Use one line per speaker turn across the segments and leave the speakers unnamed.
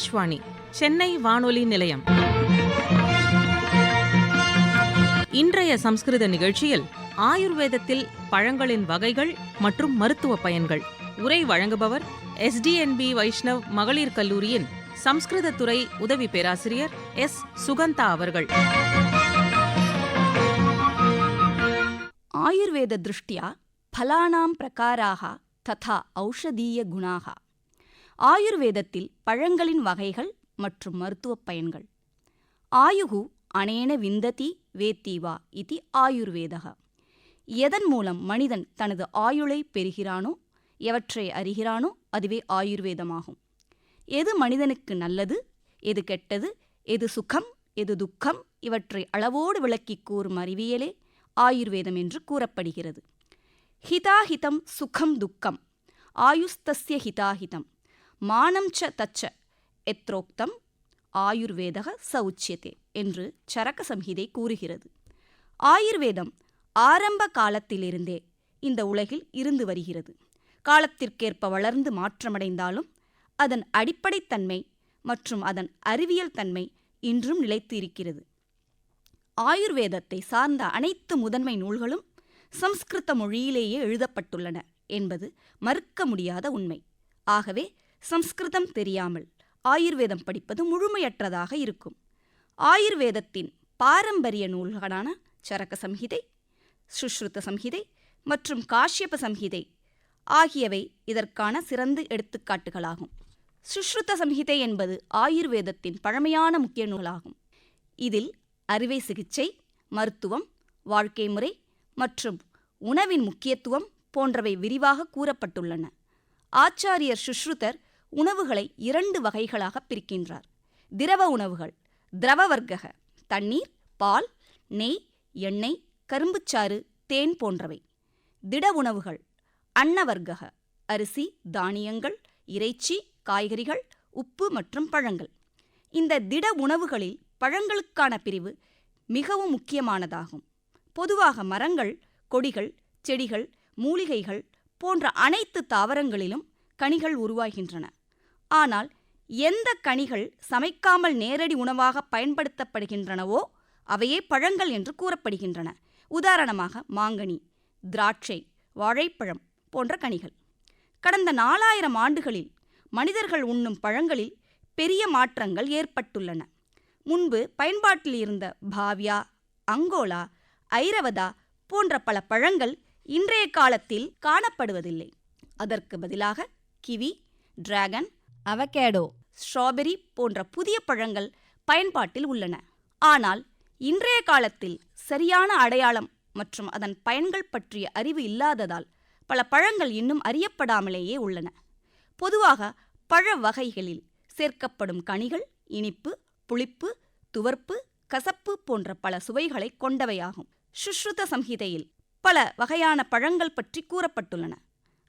ஆகாஷ்வாணி சென்னை வானொலி நிலையம். இன்றைய சம்ஸ்கிருத நிகழ்ச்சியில் ஆயுர்வேதத்தில் பழங்களின் வகைகள் மற்றும் மருத்துவ பயன்கள். உரை வழங்குபவர் SDNB வைஷ்ணவ் மகளிர் கல்லூரியின் சம்ஸ்கிருத துறை உதவி பேராசிரியர் S. சுகந்தா அவர்கள்.
ஆயுர்வேத திருஷ்டியா பலானாம் பிரகாராக ததா ஔஷதீய குணாக. ஆயுர்வேதத்தில் பழங்களின் வகைகள் மற்றும் மருத்துவ பயன்கள். ஆயுகு அனேன விந்ததி வேத்திவா இது ஆயுர்வேதக. எதன் மூலம் மனிதன் தனது ஆயுளை பெறுகிறானோ, எவற்றை அறிகிறானோ அதுவே ஆயுர்வேதமாகும். எது மனிதனுக்கு நல்லது, எது கெட்டது, எது சுகம், எது துக்கம், இவற்றை அளவோடு விளக்கிக் கூறும் அறிவியலே ஆயுர்வேதம் என்று கூறப்படுகிறது. ஹிதாஹிதம் சுகம் துக்கம் ஆயுஸ்தஸ்ய ஹிதாஹிதம் மானம் ச தச்ச எத்ரோக்தம் ஆயுர்வேதக சௌச்சியதே என்று சரக சம்ஹிதை கூறுகிறது. ஆயுர்வேதம் ஆரம்ப காலத்திலிருந்தே இந்த உலகில் இருந்து வருகிறது. காலத்திற்கேற்ப வளர்ந்து மாற்றமடைந்தாலும் அதன் அடிப்படைத்தன்மை மற்றும் அதன் அறிவியல் தன்மை இன்றும் நிலைத்து இருக்கிறது. ஆயுர்வேதத்தை சார்ந்த அனைத்து முதன்மை நூல்களும் சம்ஸ்கிருத மொழியிலேயே எழுதப்பட்டுள்ளன என்பது மறுக்க முடியாத உண்மை. ஆகவே சம்ஸ்கிருதம் தெரியாமல் ஆயுர்வேதம் படிப்பது முழுமையற்றதாக இருக்கும். ஆயுர்வேதத்தின் பாரம்பரிய நூல்களான சரக சம்ஹிதை, சுஷ்ருத சம்ஹிதை மற்றும் காஷ்யப சம்ஹிதை ஆகியவை இதற்கான சிறந்த எடுத்துக்காட்டுகளாகும். சுஷ்ருத சம்ஹிதை என்பது ஆயுர்வேதத்தின் பழமையான முக்கிய நூலாகும். இதில் அறுவை சிகிச்சை, மருத்துவம், வாழ்க்கை முறை மற்றும் உணவின் முக்கியத்துவம் போன்றவை விரிவாக கூறப்பட்டுள்ளன. ஆச்சாரியர் சுஷ்ருதர் உணவுகளை 2 வகைகளாக பிரிக்கின்றார். திரவ உணவுகள் திரவ வர்க்கக தண்ணீர், பால், நெய், எண்ணெய், கரும்புச்சாறு, தேன் போன்றவை. திட உணவுகள் அன்னவர்க்கக அரிசி, தானியங்கள், இறைச்சி, காய்கறிகள், உப்பு மற்றும் பழங்கள். இந்த திட உணவுகளில் பழங்களுக்கான பிரிவு மிகவும் முக்கியமானதாகும். பொதுவாக மரங்கள், கொடிகள், செடிகள், மூலிகைகள் போன்ற அனைத்து தாவரங்களிலும் கனிகள் உருவாகின்றன. ஆனால் எந்த கனிகள் சமைக்காமல் நேரடி உணவாக பயன்படுத்தப்படுகின்றனவோ அவையே பழங்கள் என்று கூறப்படுகின்றன. உதாரணமாக மாங்கனி, திராட்சை, வாழைப்பழம் போன்ற கனிகள். கடந்த 4000 ஆண்டுகளில் மனிதர்கள் உண்ணும் பழங்களில் பெரிய மாற்றங்கள் ஏற்பட்டுள்ளன. முன்பு பயன்பாட்டில் இருந்த பாவ்யா, அங்கோலா, ஐரவதா போன்ற பல பழங்கள் இன்றைய காலத்தில் காணப்படுவதில்லை. அதற்கு பதிலாக கிவி, டிராகன், அவகேடோ, ஸ்ட்ராபெரி போன்ற புதிய பழங்கள் பயன்பாட்டில் உள்ளன. ஆனால் இன்றைய காலத்தில் சரியான அடையாளம் மற்றும் அதன் பயன்கள் பற்றிய அறிவு இல்லாததால் பல பழங்கள் இன்னும் அறியப்படாமலேயே உள்ளன. பொதுவாக பழ வகைகளில் சேர்க்கப்படும் கனிகள் இனிப்பு, புளிப்பு, துவர்ப்பு, கசப்பு போன்ற பல சுவைகளை கொண்டவையாகும். சுஷ்ருத சம்ஹிதையில் பல வகையான பழங்கள் பற்றி கூறப்பட்டுள்ளன.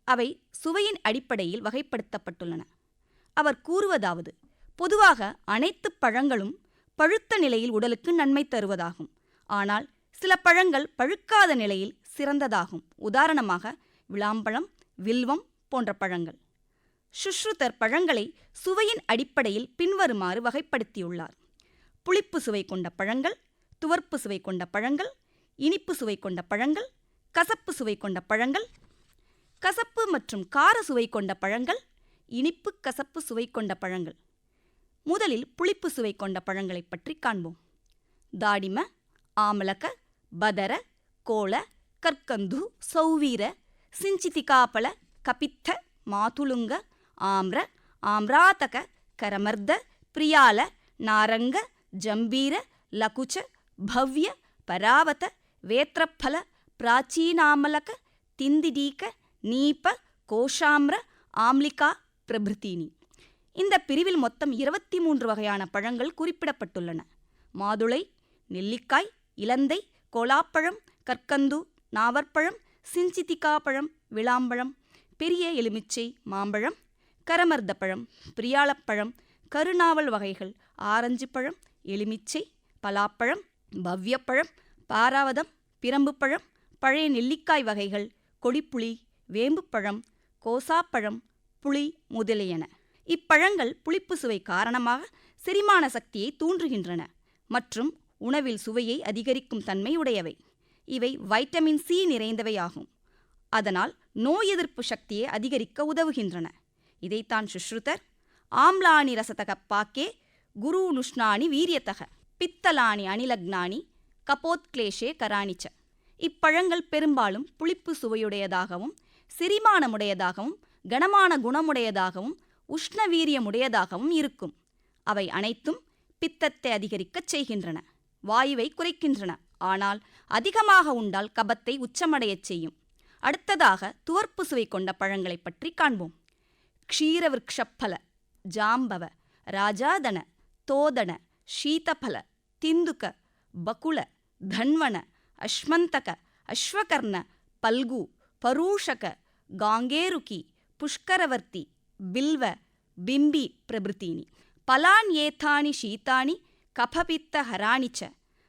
அவை சுவையின் அடிப்படையில் வகைப்படுத்தப்பட்டுள்ளன. அவர் கூறுவதாவது: பொதுவாக அனைத்து பழங்களும் பழுத்த நிலையில் உடலுக்கு நன்மை தருவதாகும். ஆனால் சில பழங்கள் பழுக்காத நிலையில் சிறந்ததாகும். உதாரணமாக விளாம்பழம், வில்வம் போன்ற பழங்கள். சுஷ்ருதர் பழங்களை சுவையின் அடிப்படையில் பின்வருமாறு வகைப்படுத்தியுள்ளார்: புளிப்பு சுவை கொண்ட பழங்கள், துவர்ப்பு சுவை கொண்ட பழங்கள், இனிப்பு சுவை கொண்ட பழங்கள், கசப்பு சுவை கொண்ட பழங்கள், கசப்பு மற்றும் கார சுவை கொண்ட பழங்கள், இனிப்பு கசப்பு சுவை கொண்ட பழங்கள். முதலில் புளிப்பு சுவை கொண்ட பழங்களை பற்றி காண்போம். தாடிம, ஆமலக, பதர, கோல, கற்கந்து, சௌவீர, சிஞ்சிதிகாபல, கபித்த, மாதுளுங்க, ஆம்ர, ஆம்ராதக, கரமர்த, பிரியால, நாரங்க, ஜம்பீர, லகுச்ச, பவ்ய, பராவத, வேத்ரப்பல, பிராச்சீனாமலக, திந்திடீக, நீப, கோஷாம்ர, ஆம்லிகா பிரபிருத்தீனி. இந்த பிரிவில் மொத்தம் 23 வகையான பழங்கள் குறிப்பிடப்பட்டுள்ளன. மாதுளை, நெல்லிக்காய், இலந்தை, கோலாப்பழம், கற்கந்து, நாவற்பழம், சிஞ்சிதிகாப்பழம், விளாம்பழம், பெரிய எலுமிச்சை, மாம்பழம், கரமர்தப்பழம், பிரியாளப்பழம், கருநாவல் வகைகள், ஆரஞ்சு பழம், எலுமிச்சை, பலாப்பழம், பவ்யப்பழம், பாராவதம், பிரம்புப்பழம், பழைய நெல்லிக்காய் வகைகள், கொடிப்புளி, வேம்புப்பழம், கோசாப்பழம், புளி முதலியன. இப்பழங்கள் புளிப்பு சுவை காரணமாக செரிமான சக்தியை தூண்டுகின்றன மற்றும் உணவில் சுவையை அதிகரிக்கும் தன்மை உடையவை. இவை வைட்டமின் சி நிறைந்தவையாகும். அதனால் நோய் எதிர்ப்பு சக்தியை அதிகரிக்க உதவுகின்றன. இதைத்தான் சுஷ்ருதர் ஆம்லானி ரசதக பாக்கே குரு நுஷ்ணானி வீரியத்தக பித்தலானி அனிலக்னானி கபோத்க்லேஷே கராணிச்ச. இப்பழங்கள் பெரும்பாலும் புளிப்பு சுவையுடையதாகவும் செரிமானமுடையதாகவும் கனமான குணமுடையதாகவும் உஷ்ணவீரியமுடையதாகவும் இருக்கும். அவை அனைத்தும் பித்தத்தை அதிகரிக்கச் செய்கின்றன, வாயுவை குறைக்கின்றன. ஆனால் அதிகமாக உண்டால் கபத்தை உச்சமடையச் செய்யும். அடுத்ததாக துவர்ப்பு சுவை கொண்ட பழங்களை பற்றி காண்போம். க்ஷீரவிருக்ஷப்பல, ஜாம்பவ, ராஜாதன, தோதன, ஷீதபல, திந்துக, பகுல, தன்வன, அஸ்மந்தக, அஸ்வகர்ண, பல்கு, பரூஷக, காங்கேருகி, புஷ்கரவர்த்தி, பில்வ, பிம்பி பிரபிருத்தீனி. பலான்யேதானி ஷீதானி கபபித்த ஹராணி ச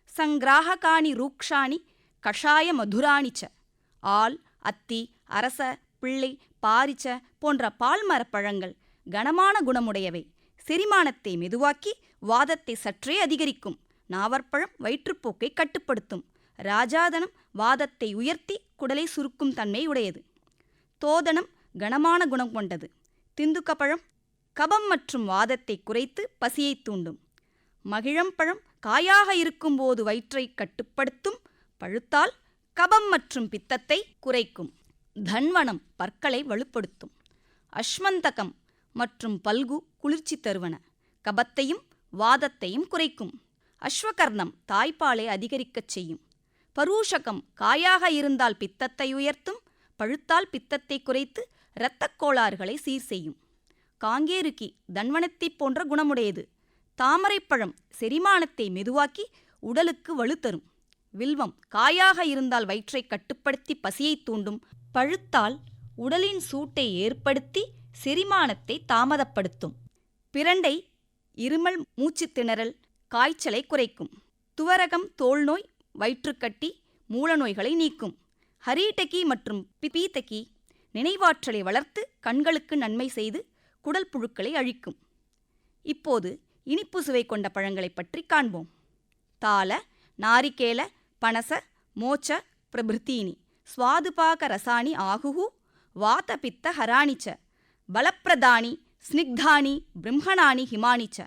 சங்கிராஹகானி ரூக்ஷானி கஷாய மதுராணி ச. ஆல், அத்தி, அரச, பிள்ளை, பாரிச்ச போன்ற பால்மரப் பழங்கள் கனமான குணமுடையவை. செரிமானத்தை மெதுவாக்கி வாதத்தை சற்றே அதிகரிக்கும். நாவற்பழம் வயிற்றுப்போக்கை கட்டுப்படுத்தும். ராஜாதனம் வாதத்தை உயர்த்தி குடலை சுருக்கும் தன்மை உடையது. தோதனம் கனமான குணம் கொண்டது. திந்துக்கப்பழம் கபம் மற்றும் வாதத்தை குறைத்து பசியை தூண்டும். மகிழம்பழம் காயாக இருக்கும்போது வயிற்றை கட்டுப்படுத்தும். பழுத்தால் கபம் மற்றும் பித்தத்தை குறைக்கும். தன்வனம் பற்களை வலுப்படுத்தும். அஸ்மந்தகம் மற்றும் பல்கு குளிர்ச்சி தருவன. கபத்தையும் வாதத்தையும் குறைக்கும். அஸ்வகர்ணம் தாய்ப்பாலை அதிகரிக்கச் செய்யும். பரூஷகம் காயாக இருந்தால் பித்தத்தை உயர்த்தும். பழுத்தால் பித்தத்தை குறைத்து இரத்தக் கோளாறுகளை சீர் செய்யும். காங்கேருக்கி தன்வனத்தைப் போன்ற குணமுடையது. தாமரைப்பழம் செரிமானத்தை மெதுவாக்கி உடலுக்கு வலு தரும். வில்வம் காயாக இருந்தால் வயிற்றை கட்டுப்படுத்தி பசியை தூண்டும். பழுத்தால் உடலின் சூட்டை ஏற்படுத்தி செரிமானத்தை தாமதப்படுத்தும். பிரண்டை இருமல், மூச்சு திணறல், காய்ச்சலை குறைக்கும். துவரகம் தோல்நோய், வயிற்றுக்கட்டி, மூலநோய்களை நீக்கும். ஹரீட்டகி மற்றும் பீத்தகி நினைவாற்றலை வளர்த்து கண்களுக்கு நன்மை செய்து குடல் புழுக்களை அழிக்கும். இப்போது இனிப்பு சுவை கொண்ட பழங்களை பற்றி காண்போம். தால, நாரிகேல, பனச, மோச்ச பிரபிருத்தீனி ஸ்வாதுபாக ரசானி ஆகுஹு வாதபித்த ஹராணிச்ச பலப்பிரதானி ஸ்னிக்தானி பிரம்மணானி ஹிமானிச்ச.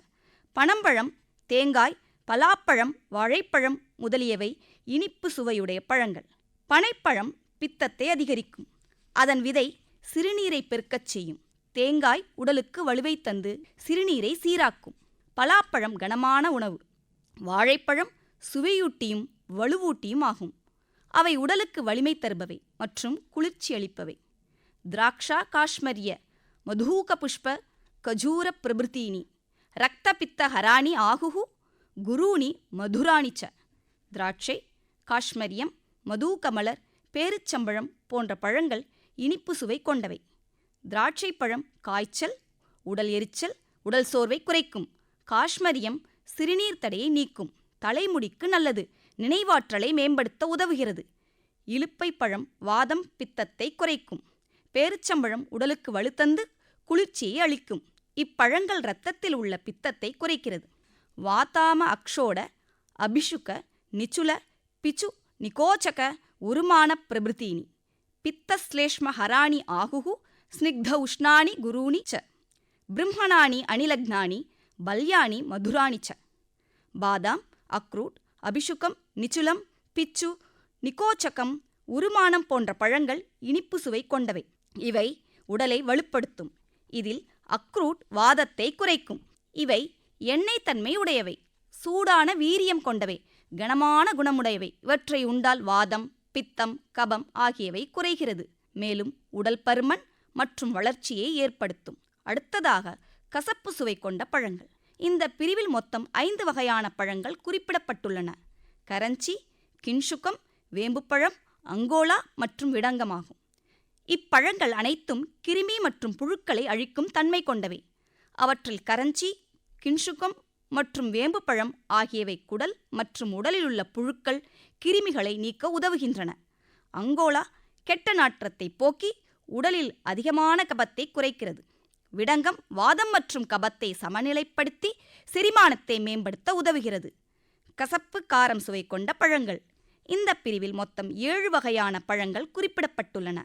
பனம்பழம், தேங்காய், பலாப்பழம், வாழைப்பழம் முதலியவை இனிப்பு சுவையுடைய பழங்கள். பனைப்பழம் பித்தத்தை அதிகரிக்கும். அதன் விதை சிறுநீரை பெருக்கச் செய்யும். தேங்காய் உடலுக்கு வலுவை தந்து சிறுநீரை சீராக்கும். பலாப்பழம் கனமான உணவு. வாழைப்பழம் சுவையூட்டியும் வலுவூட்டியும் ஆகும். அவை உடலுக்கு வலிமை தருபவை மற்றும் குளிர்ச்சி அளிப்பவை. திராட்சா காஷ்மரிய மதூக புஷ்ப கஜூர பிரபிருத்தீனி ரக்தபித்த ஹராணி ஆகுஹு குரூனி மதுராணி ச. திராட்சை, காஷ்மரியம், மதூகமலர், பேரிச்சம்பழம் போன்ற பழங்கள் இனிப்பு சுவை கொண்டவை. திராட்சை பழம் காய்ச்சல், உடல் எரிச்சல், உடல் சோர்வை குறைக்கும். காஷ்மரியம் சிறுநீர் தடையை நீக்கும். தலைமுடிக்கு நல்லது. நினைவாற்றலை மேம்படுத்த உதவுகிறது. இலுப்பை பழம் வாதம், பித்தத்தை குறைக்கும். பேரிச்சம்பழம் உடலுக்கு வலுத்தந்து குளிர்ச்சியை அளிக்கும். இப்பழங்கள் இரத்தத்தில் உள்ள பித்தத்தை குறைக்கிறது. வாதாம அக்ஷோட அபிஷுக நிச்சுல பிச்சு நிகோச்சக உருமான பிரபிருத்தீனி பித்தஸ்லேஷ்ம ஹராணி ஆகுஹு ஸ்னிக்த உஷ்ணானி குரூணி ச. பிரம்மணானி அனிலக்னானி பல்யானி மதுராணி ச. பாதாம், அக்ரூட், அபிஷுகம், நிச்சுலம், பிச்சு, நிகோச்சகம், உருமானம் போன்ற பழங்கள் இனிப்பு சுவை கொண்டவை. இவை உடலை வலுப்படுத்தும். இதில் அக்ரூட் வாதத்தை குறைக்கும். இவை எண்ணெய் தன்மை உடையவை, சூடான வீரியம் கொண்டவை, கனமான குணமுடையவை. இவற்றை உண்டால் வாதம், பித்தம், கபம் ஆகியவை குறைகிறது. மேலும் உடல் பருமன் மற்றும் வளர்ச்சியை ஏற்படுத்தும். அடுத்ததாக கசப்பு சுவை கொண்ட பழங்கள். இந்த பிரிவில் மொத்தம் 5 வகையான பழங்கள் குறிப்பிடப்பட்டுள்ளன. கரஞ்சி, கின்சுகம், வேம்புப்பழம், அங்கோலா மற்றும் விடங்கமாகும். இப்பழங்கள் அனைத்தும் கிருமி மற்றும் புழுக்களை அழிக்கும் தன்மை கொண்டவை. அவற்றில் கரஞ்சி, கின்சுகம் மற்றும் வேம்புப்பழம் ஆகியவை குடல் மற்றும் உடலிலுள்ள புழுக்கள், கிருமிகளை நீக்க உதவுகின்றன. அங்கோலா கெட்ட நாற்றத்தை போக்கி உடலில் அதிகமான கபத்தை குறைக்கிறது. விடங்கம் வாதம் மற்றும் கபத்தை சமநிலைப்படுத்தி செரிமானத்தை மேம்படுத்த உதவுகிறது. கசப்பு காரம் சுவை கொண்ட பழங்கள். இந்த பிரிவில் மொத்தம் 7 வகையான பழங்கள் குறிப்பிடப்பட்டுள்ளன.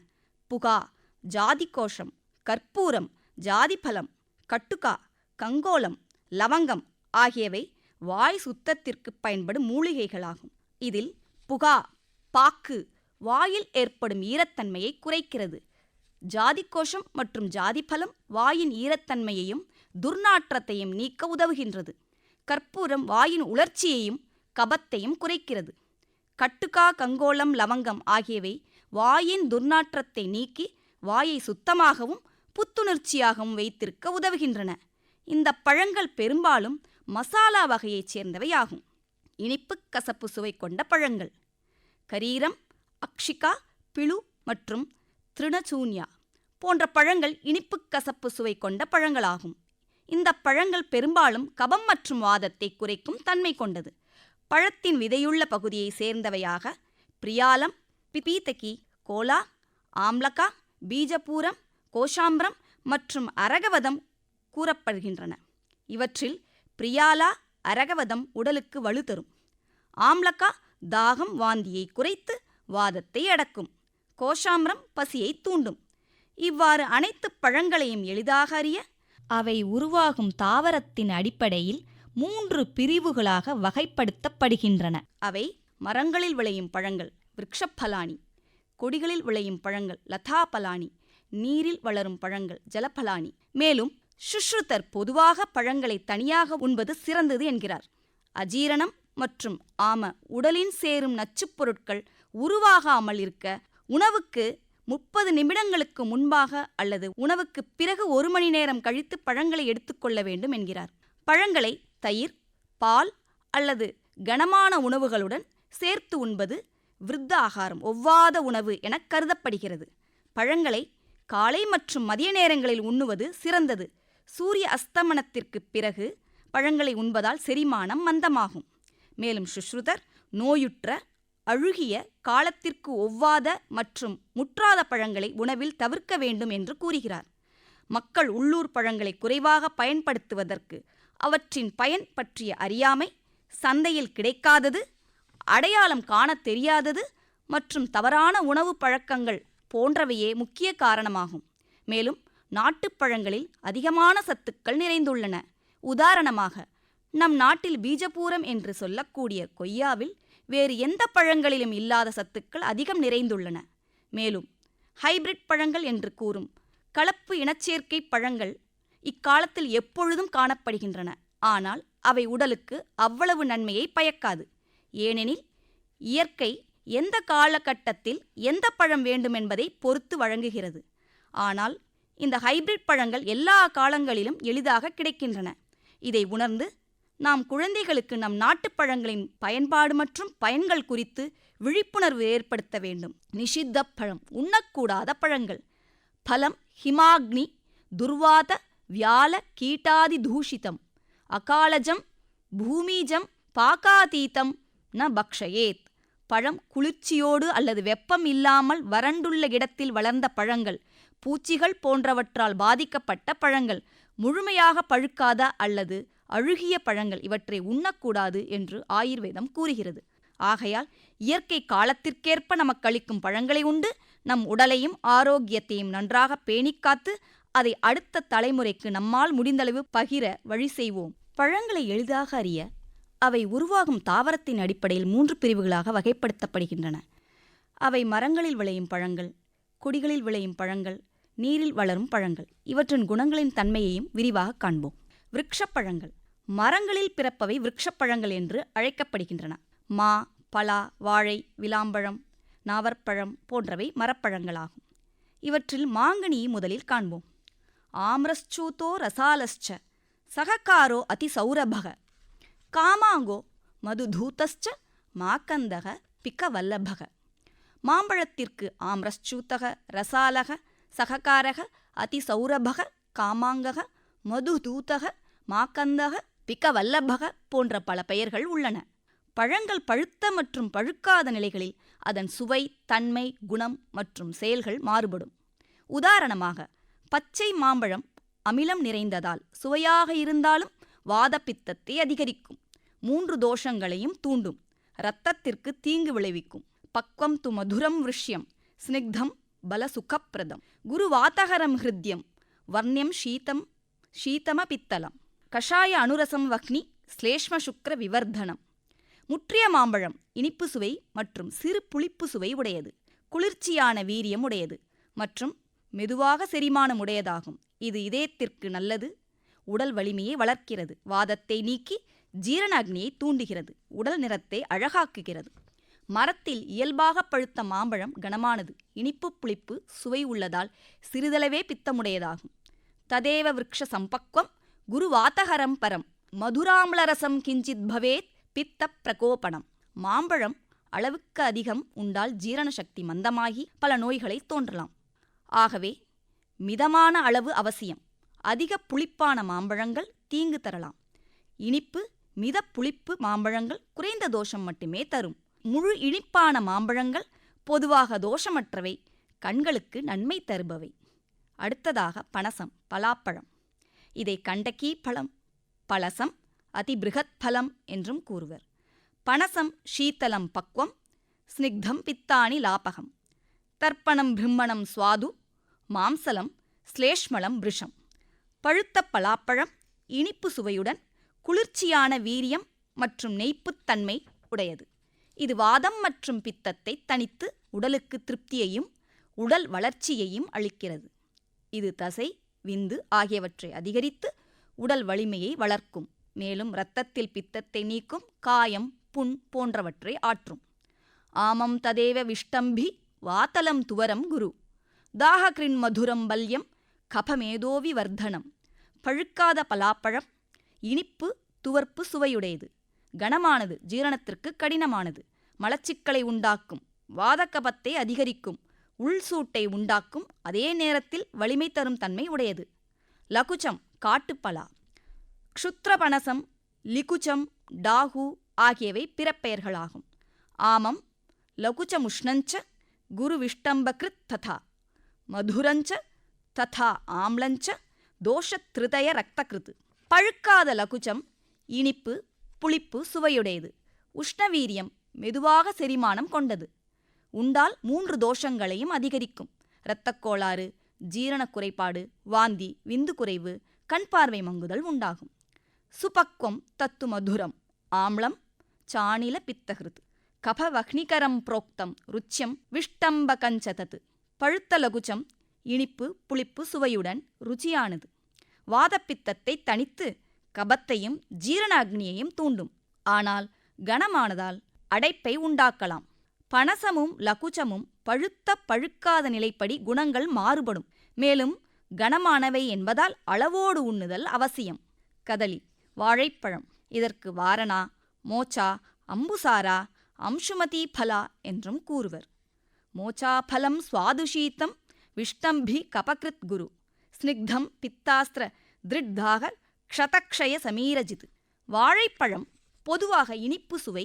புகா, ஜாதிகோஷம், கற்பூரம், ஜாதிபலம், கட்டுக்கா, கங்கோலம், லவங்கம் ஆகியவை வாய் சுத்தத்திற்கு பயன்படும் மூலிகைகளாகும். இதில் புகா, பாக்கு வாயில் ஏற்படும் ஈரத்தன்மையை குறைக்கிறது. ஜாதிகோஷம் மற்றும் ஜாதிபலம் வாயின் ஈரத்தன்மையையும் துர்நாற்றத்தையும் நீக்க உதவுகின்றது. கற்பூரம் வாயின் உலர்ச்சியையும் கபத்தையும் குறைக்கிறது. கட்டுக்கா, கங்கோலம், லவங்கம் ஆகியவை வாயின் துர்நாற்றத்தை நீக்கி வாயை சுத்தமாகவும் புத்துணர்ச்சியாகவும் வைத்திருக்க உதவுகின்றன. இந்த பழங்கள் பெரும்பாலும் மசாலா வகையைச் சேர்ந்தவையாகும். இனிப்பு கசப்பு சுவை கொண்ட பழங்கள். கரீரம், அக்ஷிகா, பிழு மற்றும் திருணச்சூன்யா போன்ற பழங்கள் இனிப்பு கசப்பு சுவை கொண்ட பழங்களாகும். இந்த பழங்கள் பெரும்பாலும் கபம் மற்றும் வாதத்தை குறைக்கும் தன்மை கொண்டது. பழத்தின் விதையுள்ள பகுதியை சேர்ந்தவையாக பிரியாலம், பிபீதகி, கோலா, ஆம்லகா, பீஜபூரம், கோஷாம்பரம் மற்றும் அரகவதம் கூறப்படுகின்றன. இவற்றில் பிரியாலா அரகவதம் உடலுக்கு வலு தரும். ஆம்லகா தாகம் வாந்தியை குறைத்து வாதத்தை அடக்கும். கோஷாம்பரம் பசியை தூண்டும். இவ்வாறு அனைத்து பழங்களையும் எளிதாக அறிய
அவை உருவாகும் தாவரத்தின் அடிப்படையில் 3 பிரிவுகளாக வகைப்படுத்தப்படுகின்றன.
அவை மரங்களில் விளையும் பழங்கள் விருக்ஷப்பலானி, கொடிகளில் விளையும் பழங்கள் லதாபலானி, நீரில் வளரும் பழங்கள் ஜலபலானி. மேலும் சுஷ்ருதர் பொதுவாக பழங்களை தனியாக உண்பது சிறந்தது என்கிறார். அஜீரணம் மற்றும் உடலின் சேரும் நச்சுப் பொருட்கள் உருவாகாமல் இருக்க உணவுக்கு 30 நிமிடங்களுக்கு முன்பாக அல்லது உணவுக்கு பிறகு 1 மணி நேரம் கழித்து பழங்களை எடுத்துக்கொள்ள வேண்டும் என்கிறார். பழங்களை தயிர், பால் அல்லது கனமான உணவுகளுடன் சேர்த்து உண்பது விருத்த ஆகாரம், ஒவ்வாத உணவு என கருதப்படுகிறது. பழங்களை காலை மற்றும் மதிய நேரங்களில் உண்ணுவது சிறந்தது. சூரிய அஸ்தமனத்திற்கு பிறகு பழங்களை உண்பதால் செரிமானம் மந்தமாகும். மேலும் சுஷ்ருதர் நோயுற்ற, அழுகிய, காலத்திற்கு ஒவ்வாத மற்றும் முற்றாத பழங்களை உணவில் தவிர்க்க வேண்டும் என்று கூறுகிறார். மக்கள் உள்ளூர் பழங்களை குறைவாக பயன்படுத்துவதற்கு அவற்றின் பயன் பற்றிய அறியாமை, சந்தையில் கிடைக்காதது, அடையாளம் காண தெரியாதது மற்றும் தவறான உணவு பழக்கங்கள் போன்றவையே முக்கிய காரணமாகும். மேலும் நாட்டுப்பழங்களில் அதிகமான சத்துக்கள் நிறைந்துள்ளன. உதாரணமாக, நம் நாட்டில் பீஜபூரம் என்று சொல்லக்கூடிய கொய்யாவில் வேறு எந்த பழங்களிலும் இல்லாத சத்துக்கள் அதிகம் நிறைந்துள்ளன. மேலும் ஹைபிரிட் பழங்கள் என்று கூறும் கலப்பு இனச்சேர்க்கை பழங்கள் இக்காலத்தில் எப்பொழுதும் காணப்படுகின்றன. ஆனால் அவை உடலுக்கு அவ்வளவு நன்மையை பயக்காது. ஏனெனில் இயற்கை எந்த காலகட்டத்தில் எந்த பழம் வேண்டுமென்பதை பொறுத்து வழங்குகிறது. ஆனால் இந்த ஹைபிரிட் பழங்கள் எல்லா காலங்களிலும் எளிதாக கிடைக்கின்றன. இதை உணர்ந்து நாம் குழந்தைகளுக்கு நம் நாட்டுப் பழங்களின் பயன்பாடு மற்றும் பயன்கள் குறித்து விழிப்புணர்வு ஏற்படுத்த வேண்டும். நிஷித்த பழம், உண்ணக்கூடாத பழங்கள். பலம் ஹிமாக்னி, துர்வாத, வியால, கீட்டாதி தூஷிதம், அகாலஜம், பூமிஜம், பாகாதீதம் ந பக்ஷயேத். பழம் குளிர்ச்சியோடு அல்லது வெப்பம் இல்லாமல் வறண்டுள்ள இடத்தில் வளர்ந்த பழங்கள், பூச்சிகள் போன்றவற்றால் பாதிக்கப்பட்ட பழங்கள், முழுமையாக பழுக்காத அல்லது அழுகிய பழங்கள் இவற்றை உண்ணக்கூடாது என்று ஆயுர்வேதம் கூறுகிறது. ஆகையால் இயற்கை காலத்திற்கேற்ப நமக்களிக்கும் பழங்களை உண்டு நம் உடலையும் ஆரோக்கியத்தையும் நன்றாக பேணிக்காத்து அதை அடுத்த தலைமுறைக்கு நம்மால் முடிந்தளவு பகிர வழி செய்வோம். பழங்களை எளிதாக அறிய அவை உருவாகும் தாவரத்தின் அடிப்படையில் 3 பிரிவுகளாக வகைப்படுத்தப்படுகின்றன. அவை மரங்களில் விளையும் பழங்கள், கொடிகளில் விளையும் பழங்கள், நீரில் வளரும் பழங்கள். இவற்றின் குணங்களின் தன்மையையும் விரிவாக காண்போம். விருட்சப்பழங்கள். மரங்களில் பிறப்பவை விருட்சப்பழங்கள் என்று அழைக்கப்படுகின்றன. மா, பலா, வாழை, விளாம்பழம், நாவற்பழம் போன்றவை மரப்பழங்களாகும். இவற்றில் மாங்கனியை முதலில் காண்போம். ஆம்ரச்சூதோ ரசாலஸ்ச சககாரோ அதிசௌரபக காமாங்கோ மதுதூதஸ்ச மாக்கந்தக பிக்கவல்லபக. மாம்பழத்திற்கு ஆம்ரச்சூதக, ரசாலக, சககாரக, அதிசௌரபக, காமாங்கக, மதுதூதக, மாக்கந்தக, பிக்கவல்லபக போன்ற பல பெயர்கள் உள்ளன. பழங்கள் பழுத்த மற்றும் பழுக்காத நிலைகளில் அதன் சுவை, தன்மை, குணம் மற்றும் செயல்கள் மாறுபடும். உதாரணமாக, பச்சை மாம்பழம் அமிலம் நிறைந்ததால் சுவையாக இருந்தாலும் வாதப்பித்தத்தை அதிகரிக்கும். 3 தோஷங்களையும் தூண்டும். இரத்தத்திற்கு தீங்கு விளைவிக்கும். பக்வம் து மதுரம் விருஷ்யம் ஸ்னிக்தம் பலசுகப்பிரதம் குருவாதகரம் ஹிருத்யம் வர்ணியம் ஷீதம பித்தலம் கஷாய அனுரசம் வக்னி ஸ்லேஷ்ம சுக்ர விவர்தனம். முற்றிய மாம்பழம் இனிப்பு சுவை மற்றும் சிறு புளிப்பு சுவை உடையது. குளிர்ச்சியான வீரியம் உடையது மற்றும் மெதுவாக செரிமானம் உடையதாகும். இது இதயத்திற்கு நல்லது. உடல் வலிமையை வளர்க்கிறது. வாதத்தை நீக்கி ஜீரண அக்னியை தூண்டுகிறது. உடல் நிறத்தை அழகாக்குகிறது. மரத்தில் இயல்பாக பழுத்த மாம்பழம் கனமானது. இனிப்பு புளிப்பு சுவை உள்ளதால் சிறிதளவே பித்தமுடையதாகும். ததேவ விருக்ஷ சம்பக்வம் குருவாதகரம் பரம் மதுராம்லரசம் கிஞ்சித் பவேத் பித்த பிரகோபனம். மாம்பழம் அளவுக்கு அதிகம் உண்டால் ஜீரண சக்தி மந்தமாகி பல நோய்களை தோன்றலாம். ஆகவே மிதமான அளவு அவசியம். அதிக புளிப்பான மாம்பழங்கள் தீங்கு தரலாம். இனிப்பு மித புளிப்பு மாம்பழங்கள் குறைந்த தோஷம் மட்டுமே தரும். முழு இனிப்பான மாம்பழங்கள் பொதுவாக தோஷமற்றவை, கண்களுக்கு நன்மை தருபவை. அடுத்ததாக பனசம், பலாப்பழம். இதை கண்டகி பழம், பலசம், அதிபிருகத் பலம் என்றும் கூறுவர். பனசம் ஷீத்தலம் பக்வம் ஸ்னிக்தம் பித்தானி லாபகம் தர்ப்பணம் பிரம்மணம் சுவாது மாம்சலம் ஸ்லேஷ்மலம் பிருஷம். பழுத்த பலாப்பழம் இனிப்பு சுவையுடன் குளிர்ச்சியான வீரியம் மற்றும் நெய்ப்புத்தன்மை உடையது. இது வாதம் மற்றும் பித்தத்தை தணித்து உடலுக்கு திருப்தியையும் உடல் வளர்ச்சியையும் அளிக்கிறது. இது தசை, விந்து ஆகியவற்றை அதிகரித்து உடல் வலிமையை வளர்க்கும். மேலும் இரத்தத்தில் பித்தத்தை நீக்கும். காயம், புண் போன்றவற்றை ஆற்றும். ஆமம் ததேவ விஷ்டம்பி வாதலம் துவரம் குரு தாஹகிரின் மதுரம் பல்யம் கபமேதோவி வர்தனம். பழுக்காத பலாப்பழம் இனிப்பு துவர்ப்பு சுவையுடையது. கனமானது, ஜீரணத்திற்கு கடினமானது. மலச்சிக்கலை உண்டாக்கும். வாதக்கபத்தை அதிகரிக்கும். உள்சூட்டை உண்டாக்கும். அதே நேரத்தில் வலிமை தரும் தன்மை உடையது. லகுச்சம் காட்டுப்பலா. க்ஷுத்ரபனசம், லிகுச்சம், டாகு ஆகியவை பிறப்பெயர்களாகும். ஆமம் லகுச்சமுஷ்ணஞ்ச குருவிஷ்டம்பகிருத் ததா மதுரஞ்ச ததா ஆம்லஞ்ச தோஷத்ருதய ரக்தகிருத். பழுக்காத லகுச்சம் இனிப்பு புளிப்பு சுவையுடையது. உஷ்ணவீரியம் மெதுவாக செரிமானம் கொண்டது. உண்டால் 3 தோஷங்களையும் அதிகரிக்கும். இரத்தக்கோளாறு, ஜீரண குறைபாடு, வாந்தி, விந்து குறைவு, கண் பார்வை மங்குதல் உண்டாகும். சுபக்வம் தத்து மதுரம் ஆம்லம் சாணில பித்தகிருத் கபவக்னிகரம் புரோக்தம் ருச்சியம் விஷ்டம்பகஞ்ச தத். பழுத்த லகுச்சம் இனிப்பு புளிப்பு சுவையுடன் ருச்சியானது. வாதப்பித்தத்தை தணித்து கபத்தையும் ஜீரண அக்னியையும் தூண்டும். ஆனால் கனமானதால் அடைப்பை உண்டாக்கலாம். பனசமும் லகுச்சமும் பழுத்த பழுக்காத நிலைப்படி குணங்கள் மாறுபடும். மேலும் கனமானவை என்பதால் அளவோடு உண்ணுதல் அவசியம். கதலி, வாழைப்பழம். இதற்கு வாரணா, மோச்சா, அம்புசாரா, அம்சுமதி பலா என்றும் கூறுவர். மோச்சாபலம் சுவாதுஷீத்தம் விஷ்டம்பி கபகிருத் குரு ஸ்னிக்தம் பித்தாஸ்திர திருட்தாக க்ஷதக்ஷய சமீரஜித். வாழைப்பழம் பொதுவாக இனிப்பு சுவை,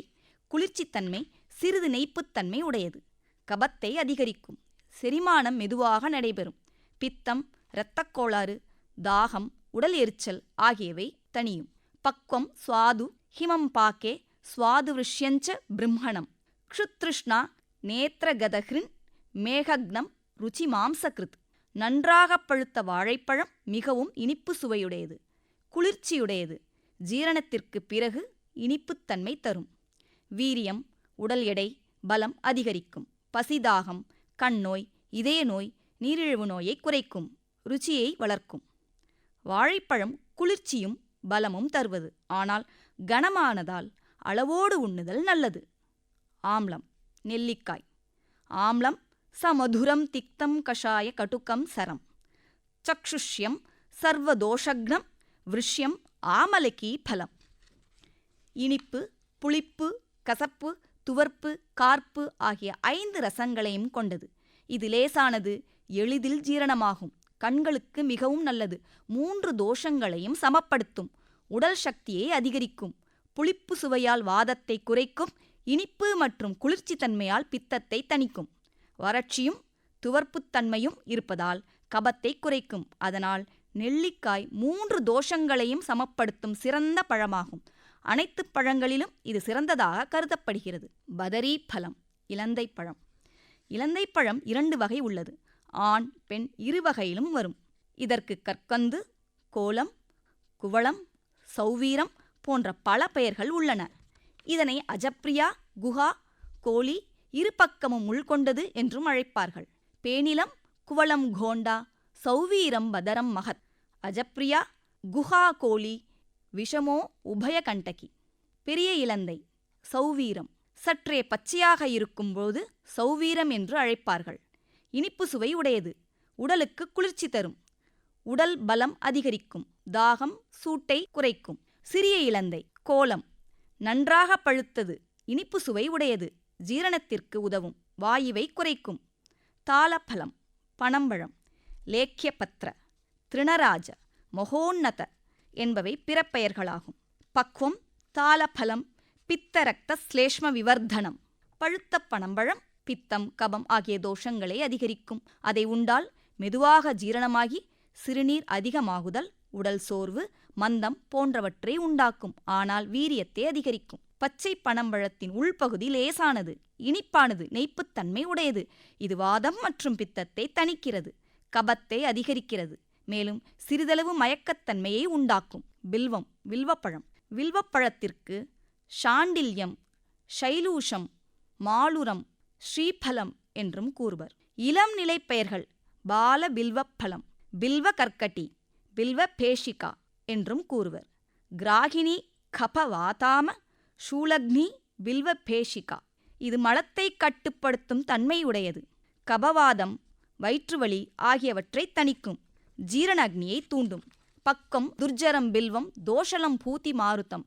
குளிர்ச்சித்தன்மை, சிறிது நெய்ப்புத்தன்மை உடையது. கபத்தை அதிகரிக்கும். செரிமானம் மெதுவாக நடைபெறும். பித்தம், இரத்தக்கோளாறு, தாகம், உடல் எரிச்சல் ஆகியவை தணியும். பக்வம் சுவாது ஹிமம் பாக்கே சுவாது விருஷ்யஞ்ச பிரம்மணம் க்ஷுத்ருஷ்ணா நேத்ரகதஹ்ரின் மேகக்னம் ருச்சி மாம்சகிருத். நன்றாக பழுத்த வாழைப்பழம் மிகவும் இனிப்பு சுவையுடையது, குளிர்ச்சியுடையது. ஜீரணத்திற்கு பிறகு இனிப்புத்தன்மை தரும். வீரியம், உடல் எடை, பலம் அதிகரிக்கும். பசிதாகம், கண்ணோய், இதய நோய், நீரிழிவு நோயை குறைக்கும். ருச்சியை வளர்க்கும். வாழைப்பழம் குளிர்ச்சியும் பலமும் தருவது. ஆனால் கனமானதால் அளவோடு உண்ணுதல் நல்லது. ஆம்லம், நெல்லிக்காய். ஆம்லம் சமதுரம் திக்தம் கஷாய கட்டுக்கம் சரம் சக்ஷுஷ்யம் சர்வதோஷக்னம் விருஷ்யம் ஆமலகி பலம். இனிப்பு, புளிப்பு, கசப்பு, துவர்ப்பு, கார்ப்பு ஆகிய 5 ரசங்களையும் கொண்டது. இது லேசானது, எளிதில் ஜீரணமாகும். கண்களுக்கு மிகவும் நல்லது. 3 தோஷங்களையும் சமப்படுத்தும். உடல் சக்தியை அதிகரிக்கும். புளிப்பு சுவையால் வாதத்தை குறைக்கும். இனிப்பு மற்றும் குளிர்ச்சி தன்மையால் பித்தத்தை தணிக்கும். வறட்சியும் துவர்ப்புத்தன்மையும் இருப்பதால் கபத்தை குறைக்கும். அதனால் நெல்லிக்காய் 3 தோஷங்களையும் சமப்படுத்தும் சிறந்த பழமாகும். அனைத்து பழங்களிலும் இது சிறந்ததாக கருதப்படுகிறது. பதரி பழம், இலந்தை பழம். இலந்தை பழம் 2 வகை உள்ளது. ஆண் பெண் இரு வகையிலும் வரும். இதற்கு கற்கந்து, கோலம், குவளம், சௌவீரம் போன்ற பல பெயர்கள் உள்ளன. இதனை அஜப்ரியா, குஹா, கோலி, இரு பக்கமும் உள்கொண்டது என்றும் அழைப்பார்கள். பேனிலம், குவளம் கோண்டா, சௌவீரம் பதரம் மகத், அஜப்ரியா, குஹா கோலி, விஷமோ உபயகண்டகி. பெரிய இலந்தை, சௌவீரம், சற்றே பச்சையாக இருக்கும்போது சௌவீரம் என்று அழைப்பார்கள். இனிப்பு சுவை உடையது. உடலுக்கு குளிர்ச்சி தரும். உடல் பலம் அதிகரிக்கும். தாகம், சூட்டை குறைக்கும். சிறிய இலந்தை, கோலம், நன்றாக பழுத்தது. இனிப்பு சுவை உடையது. ஜீரணத்திற்கு உதவும். வாயுவை குறைக்கும். தாளபலம், பனம்பழம், லேக்கியபத்ர, திருணராஜ, மகோன்னத என்பவை பிற பெயர்களாகும். பக்வம், தாளபலம், பித்தரக்த ஸ்லேஷ்ம விவர்தனம். பழுத்த பனம்பழம் பித்தம், கபம் ஆகிய தோஷங்களை அதிகரிக்கும். அதை உண்டால் மெதுவாக ஜீரணமாகி சிறுநீர் அதிகமாகுதல், உடல் சோர்வு, மந்தம் போன்றவற்றை உண்டாக்கும். ஆனால் வீரியத்தை அதிகரிக்கும். பச்சை பனம்பழத்தின் உள்பகுதி லேசானது, இனிப்பானது, நெய்ப்புத்தன்மை உடையது. இது வாதம் மற்றும் பித்தத்தை தணிக்கிறது, கபத்தை அதிகரிக்கிறது. மேலும் சிறிதளவு மயக்கத்தன்மையை உண்டாக்கும். பில்வம், வில்வப்பழம். வில்வப்பழத்திற்கு ஷாண்டில்யம், ஷைலூஷம், மாலுரம், ஸ்ரீபலம் என்றும் கூறுவர். இளம் நிலை பெயர்கள் பால பில்வப்பழம், பில்வ கர்க்கட்டி, பில்வ பேஷிகா என்றும் கூறுவர். கிராகினி, கபவாதாம, சூலக்னி, பில்வ பேஷிகா. இது மலத்தை கட்டுப்படுத்தும் தன்மையுடையது. கபவாதம், வயிற்றுவலி ஆகியவற்றை தணிக்கும். ஜீரண அக்னியை தூண்டும். பக்கம், துர்ஜரம் பில்வம், தோஷலம் பூதி மாருத்தம்,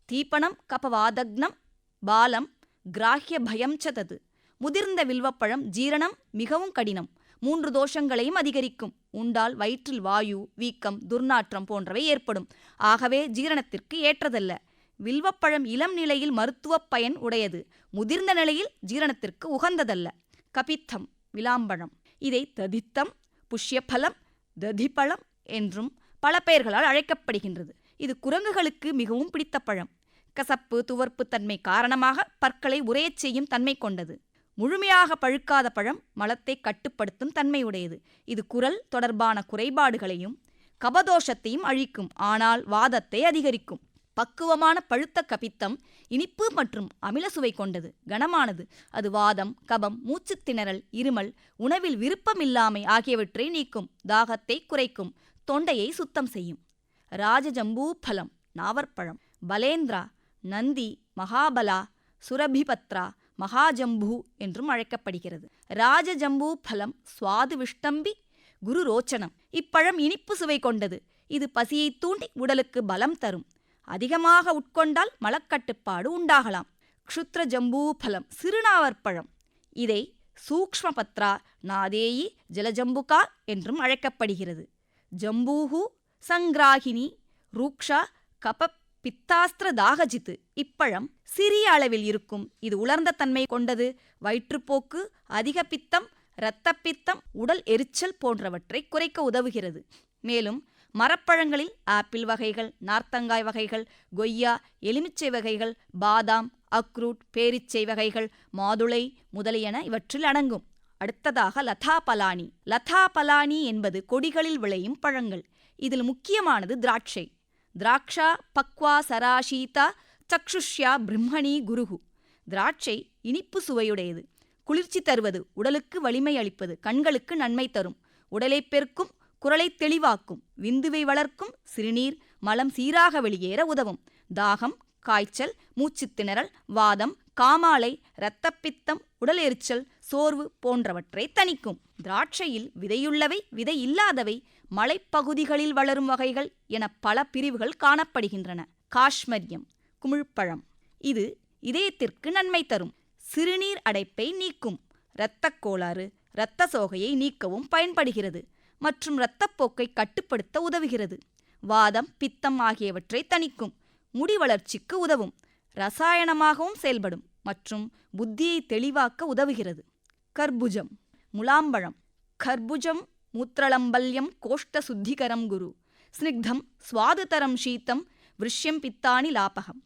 தீபனம் கபவாதக்னம், பாலம், கிராஹ்ய பயம் சதது. முதிர்ந்த வில்வப்பழம் ஜீரணம் மிகவும் கடினம். 3 தோஷங்களையும் அதிகரிக்கும். உண்டால் வயிற்றில் வாயு, வீக்கம், துர்நாற்றம் போன்றவை ஏற்படும். ஆகவே ஜீரணத்திற்கு ஏற்றதல்ல. வில்வப்பழம் இளம் நிலையில் மருத்துவப் பயன் உடையது. முதிர்ந்த நிலையில் ஜீரணத்திற்கு உகந்ததல்ல. கபித்தம், விளாம்பழம். இதை ததித்தம், புஷ்யபலம், ததிப்பழம் என்றும் பல பெயர்களால் அழைக்கப்படுகின்றது. இது குரங்குகளுக்கு மிகவும் பிடித்த பழம். கசப்பு, துவர்ப்பு தன்மை காரணமாக பற்களை உறையச் செய்யும் தன்மை கொண்டது. முழுமையாக பழுக்காத பழம் மலத்தை கட்டுப்படுத்தும் தன்மையுடையது. இது குரல் தொடர்பான குறைபாடுகளையும் கபதோஷத்தையும் அழிக்கும். ஆனால் வாதத்தை அதிகரிக்கும். பக்குவமான பழுத்த கபித்தம் இனிப்பு மற்றும் அமில சுவை கொண்டது, கனமானது. அது வாதம், கபம், மூச்சுத் திணறல், இருமல், உணவில் விருப்பமில்லாமை ஆகியவற்றை நீக்கும். தாகத்தை குறைக்கும். தொண்டையை சுத்தம் செய்யும். ராஜஜம்பூபலம், நாவற்பழம். பலேந்திரா, நந்தி, மகாபலா, சுரபிபத்ரா, மகாஜம்பூ என்றும் அழைக்கப்படுகிறது. ராஜஜம்பூ பலம் சுவாது விஷ்டம்பி குரு ரோச்சனம். இப்பழம் இனிப்பு சுவை கொண்டது. இது பசியை தூண்டி உடலுக்கு பலம் தரும். அதிகமாக உட்கொண்டால் மலக்கட்டுப்பாடு உண்டாகலாம். க்ஷுத்ர ஜம்பூ பலம், சிறுநாவற்பழம். இதை சூக்ஷ்மபத்ரா, நாதேயி, ஜலஜம்புகா என்றும் அழைக்கப்படுகிறது. ஜம்பூஹு சங்கிராகினி, ரூக்ஷா, கப பித்தாஸ்திர தாகஜித்து. இப்பழம் சிறிய அளவில் இருக்கும். இது உலர்ந்த தன்மை கொண்டது. வயிற்றுப்போக்கு, அதிக பித்தம், இரத்தப்பித்தம், உடல் எரிச்சல் போன்றவற்றை குறைக்க உதவுகிறது. மேலும் மரப்பழங்களில் ஆப்பிள் வகைகள், நார்த்தங்காய் வகைகள், கொய்யா, எலுமிச்சை வகைகள், பாதாம், அக்ரூட், பேரிச்சை வகைகள், மாதுளை முதலியன இவற்றில் அடங்கும். அடுத்ததாக லதாபலானி. லதாபலானி என்பது கொடிகளில் விளையும் பழங்கள். இதில் முக்கியமானது திராட்சை. திராட்சா பக்வா சராஷீதா சக்ஷுஷ்யா பிரம்மணி குருகு. திராட்சை இனிப்பு சுவையுடையது, குளிர்ச்சி தருவது, உடலுக்கு வலிமை அளிப்பது, கண்களுக்கு நன்மை தரும், உடலை பெருக்கும், குரலை தெளிவாக்கும், விந்துவை வளர்க்கும், சிறுநீர், மலம் சீராக வெளியேற உதவும், தாகம், காய்ச்சல், மூச்சுத் திணறல், வாதம், காமாலை, இரத்தப்பித்தம், உடல் எரிச்சல், சோர்வு போன்றவற்றை தணிக்கும். திராட்சையில் விதையுள்ளவை, விதை இல்லாதவை, மலைப்பகுதிகளில் வளரும் வகைகள் என பல பிரிவுகள் காணப்படுகின்றன. காஷ்மரியம், குமிழ்ப்பழம். இது இதயத்திற்கு நன்மை தரும், சிறுநீர் அடைப்பை நீக்கும், இரத்தக் கோளாறு, இரத்த சோகையை நீக்கவும் பயன்படுகிறது மற்றும் இரத்தப்போக்கை கட்டுப்படுத்த உதவுகிறது. வாதம், பித்தம் ஆகியவற்றை தணிக்கும், முடி வளர்ச்சிக்கு உதவும், இரசாயனமாகவும் செயல்படும் மற்றும் புத்தியை தெளிவாக்க உதவுகிறது. கர்புஜம், முலாம்பழம். கர்புஜம், மூத்திரளம்பல்யம் கோஷ்ட சுத்திகரம் குரு ஸ்னிக்தம் சுவாதுதரம் சீத்தம் விருஷ்யம் பித்தானி லாபகம்.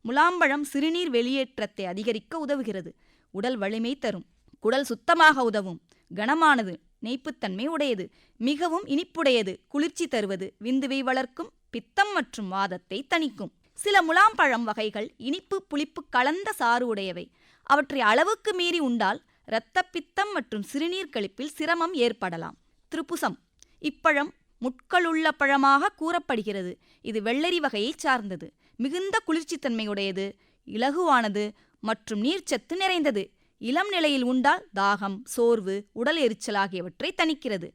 முலாம்பழம் சிறுநீர் வெளியேற்றத்தை அதிகரிக்க உதவுகிறது. உடல் வலிமை தரும். குடல் சுத்தமாக உதவும். கனமானது. நெய்ப்புத்தன்மை உடையது. மிகவும் இனிப்புடையது. குளிர்ச்சி தருவது. விந்துவை வளர்க்கும். பித்தம் மற்றும் வாதத்தை தணிக்கும். சில முலாம்பழம் வகைகள் இனிப்பு புளிப்பு கலந்த சாறு உடையவை. அவற்றை அளவுக்கு மீறி உண்டால் இரத்தப்பித்தம் மற்றும் சிறுநீர் கழிப்பில் சிரமம் ஏற்படலாம். திரிபுசம். இப்பழம் முட்களுள்ள பழமாக கூறப்படுகிறது. இது வெள்ளரி வகையைச் சார்ந்தது. மிகுந்த குளிர்ச்சித்தன்மையுடையது, இலகுவானது மற்றும் நீர்ச்சத்து நிறைந்தது. இளம் நிலையில் உண்டால் தாகம், சோர்வு, உடல் எரிச்சல் ஆகியவற்றை தணிக்கிறது.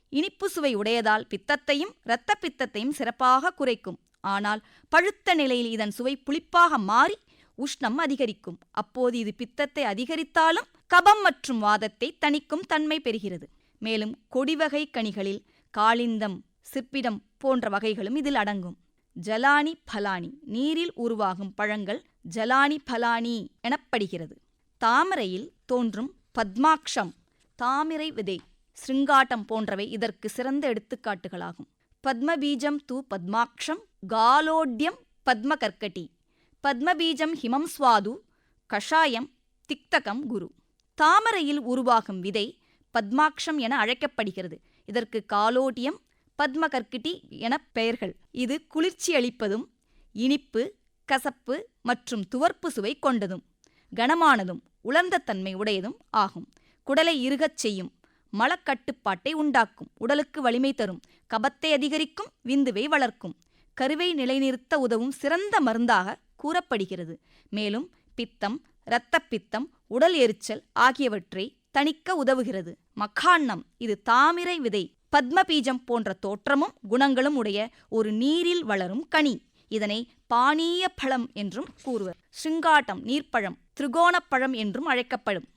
இனிப்பு சுவை உடையதால் பித்தத்தையும் இரத்த பித்தத்தையும் சிறப்பாக குறைக்கும். ஆனால் பழுத்த நிலையில் இதன் சுவை புளிப்பாக மாறி உஷ்ணம் அதிகரிக்கும். அப்போது இது பித்தத்தை அதிகரித்தாலும் கபம் மற்றும் வாதத்தை தணிக்கும் தன்மை பெறுகிறது. மேலும் கொடிவகை கனிகளில் காளிந்தம், சிற்பிடம் போன்ற வகைகளும் இதில் அடங்கும். ஜலானி பலானி. நீரில் உருவாகும் பழங்கள் ஜலானி பலானி எனப்படுகிறது. தாமரையில் தோன்றும் பத்மாக்ஷம், தாமரை விதை, சிருங்காட்டம் போன்றவை இதற்கு சிறந்த எடுத்துக்காட்டுகளாகும். பத்மபீஜம் தூ பத்மாக்ஷம், காலோட்யம் பத்மகர்க்கட்டி, பத்மபீஜம் ஹிமம் ஸ்வாது, கஷாயம் திக்தகம் குரு. தாமரையில் உருவாகும் விதை பத்மாக்ஷம் என அழைக்கப்படுகிறது. இதற்கு காலோட்டியம், பத்மகர்க்கட்டி என பெயர்கள். இது குளிர்ச்சி அளிப்பதும் இனிப்பு, கசப்பு மற்றும் துவர்ப்பு சுவை கொண்டதும் கனமானதும் உலர்ந்த தன்மை உடையதும் ஆகும். குடலை இறுகச் செய்யும். மலக்கட்டுப்பாட்டை உண்டாக்கும். உடலுக்கு வலிமை தரும். கபத்தை அதிகரிக்கும். விந்துவை வளர்க்கும். கருவை நிலைநிறுத்த உதவும் சிறந்த மருந்தாக கூறப்படுகிறது. மேலும் பித்தம், இரத்தப்பித்தம், உடல் எரிச்சல் ஆகியவற்றை தணிக்க உதவுகிறது. மக்காண்ணம். இது தாமரை விதை, பத்மபீஜம் போன்ற தோற்றமும் குணங்களும் உடைய ஒரு நீரில் வளரும் கனி. இதனை பானீய பழம் என்றும் கூறுவர். சிருங்காட்டம் நீர்ப்பழம், திரிகோணப்பழம் என்றும் அழைக்கப்படும்.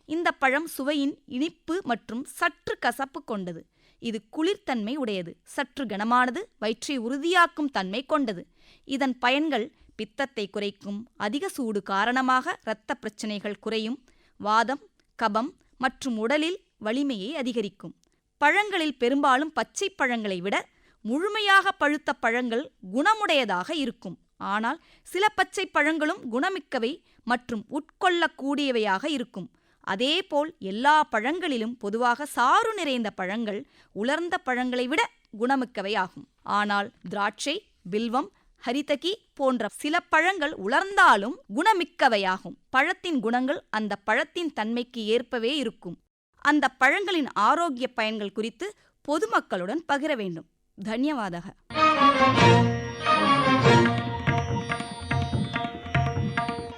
இந்த பழம் சுவையின் இனிப்பு மற்றும் சற்று கசப்பு கொண்டது. இது குளிர்தன்மை உடையது. சற்று கனமானது. வயிற்றை உறுதியாக்கும் தன்மை கொண்டது. இதன் பயன்கள் பித்தத்தை குறைக்கும். அதிக சூடு காரணமாக இரத்த பிரச்சனைகள் குறையும். வாதம், கபம் மற்றும் உடலில் வலிமையை அதிகரிக்கும். பழங்களில் பெரும்பாலும் பச்சை பழங்களை விட முழுமையாக பழுத்த பழங்கள் குணமுடையதாக இருக்கும். ஆனால் சில பச்சை பழங்களும் குணமிக்கவை மற்றும் உட்கொள்ளக்கூடியவையாக இருக்கும். அதேபோல் எல்லா பழங்களிலும் பொதுவாக சாறு நிறைந்த பழங்கள் உலர்ந்த பழங்களை விட குணமிக்கவை ஆகும். ஆனால் திராட்சை, பில்வம், ஹரிதகி போன்ற சில பழங்கள் உலர்ந்தாலும் குணமிக்கவையாகும். பழத்தின் குணங்கள் அந்த பழத்தின் தன்மைக்கு ஏற்பவே இருக்கும். அந்த பழங்களின் ஆரோக்கிய பயன்கள் குறித்து பொதுமக்களுடன் பகிர வேண்டும். தன்யவாதக.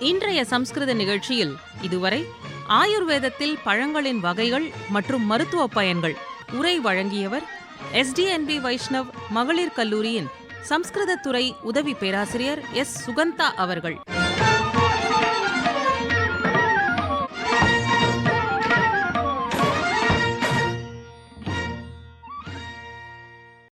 இன்றைய சம்ஸ்கிருத நிகழ்ச்சியில் இதுவரை ஆயுர்வேதத்தில் பழங்களின் வகைகள் மற்றும் மருத்துவ பயன்கள் உரை வழங்கியவர் SDNB வைஷ்ணவ் மகளிர் கல்லூரியின் சம்ஸ்கிருத துறை உதவி பேராசிரியர் S. சுகந்தா அவர்கள்.